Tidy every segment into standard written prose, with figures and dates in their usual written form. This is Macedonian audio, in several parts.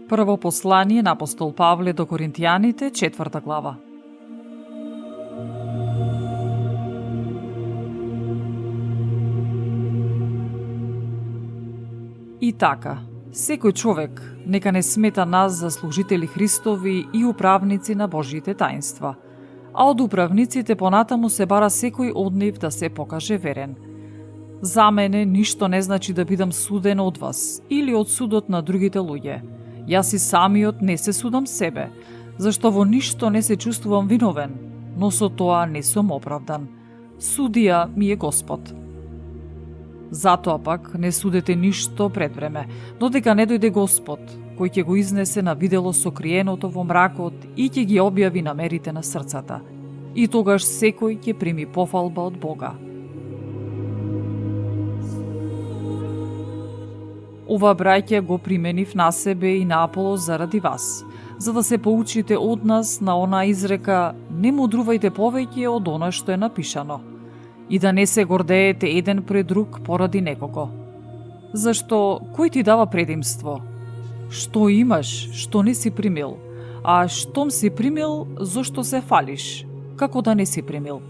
Прво послание на апостол Павле до Коринтијаните, 4 глава. И така, секој човек нека не смета нас за служители Христови и управници на Божите таинства, а од управниците понатаму се бара секој од нив да се покаже верен. За мене ништо не значи да бидам суден од вас или од судот на другите луѓе. Јас и самиот не се судам себе, зашто во ништо не се чувствувам виновен, но со тоа не сум оправдан. Судија ми е Господ. Затоа пак не судете ништо пред време, додека не дојде Господ, кој ќе го изнесе на видело сокриеното во мракот и ќе ги објави намерите на срцата. И тогаш секој ќе прими пофалба од Бога. Ова, браќа, го применив на себе и на Аполос заради вас, за да се поучите од нас на она изрека «Не мудрувајте повеќе од она што е напишано» и да не се гордеете еден пред друг поради некого. Зашто кој ти дава предимство? Што имаш, што не си примил? А штом си примил, зошто се фалиш? Како да не си примил?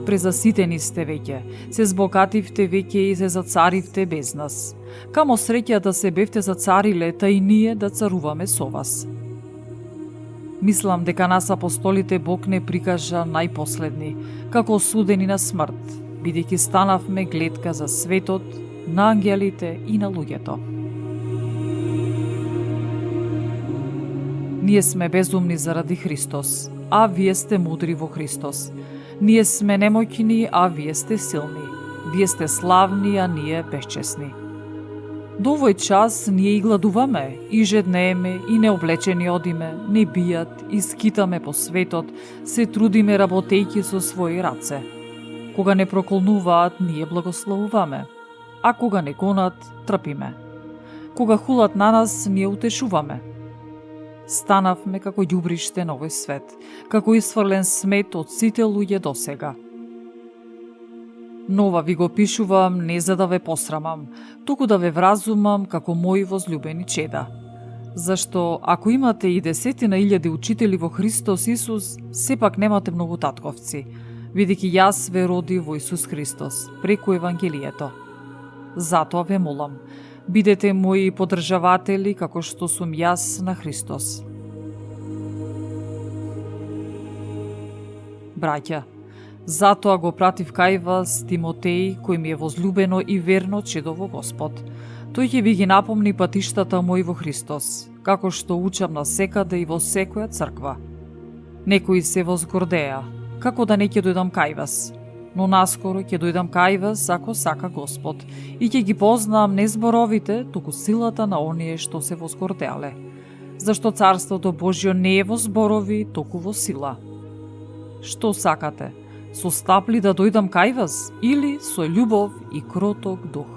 Презаситени сте веќе, се збогативте веќе и се зацаривте без нас. Камо среќа да се бевте зацариле, та и ние да царуваме со вас. Мислам дека нас апостолите Бог не прикажа најпоследни, како осудени на смрт, бидејќи станавме гледка за светот, на ангелите и на луѓето. Ние сме безумни заради Христос, а вие сте мудри во Христос. Ние сме немоќни, а вие сте силни. Вие сте славни, а ние безчесни. До овој час ние и гладуваме, и жеднееме, и необлечени одиме, не бијат, и скитаме по светот, се трудиме работејќи со своји раце. Кога не проколнуваат, ние благословуваме, а кога не гонат, трпиме. Кога хулат на нас, ние утешуваме. Станавме како ѓубриште на овој свет, како исфрлен смет од сите луѓе досега. Но ова ви го пишувам не за да ве посрамам, туку да ве вразумам како мои возлюбени чеда. Зашто ако имате и 10.000 учители во Христос Исус, сепак немате многу татковци, бидејќи јас ве роди во Исус Христос, преку Евангелието. Затоа ве молам, бидете мои поддржаватели како што сум јас на Христос. Браќа, затоа го пратив кај вас Тимотеј, кој ми е возлюбено и верно чедо во Господ. Тој ќе ви ги напомни патиштата мои во Христос, како што учам насекаде и во секоја црква. Некои се возгордеа, како да не ќе дојдам кај вас, но наскоро ќе дојдам кај вас ако сака Господ и ќе ги познаам не зборовите, туку силата на оние што се возгордеале. Зашто Царството Божјо не е во зборови, туку во сила. Што сакате? Со стапли да дојдам кај вас или со љубов и кроток дух?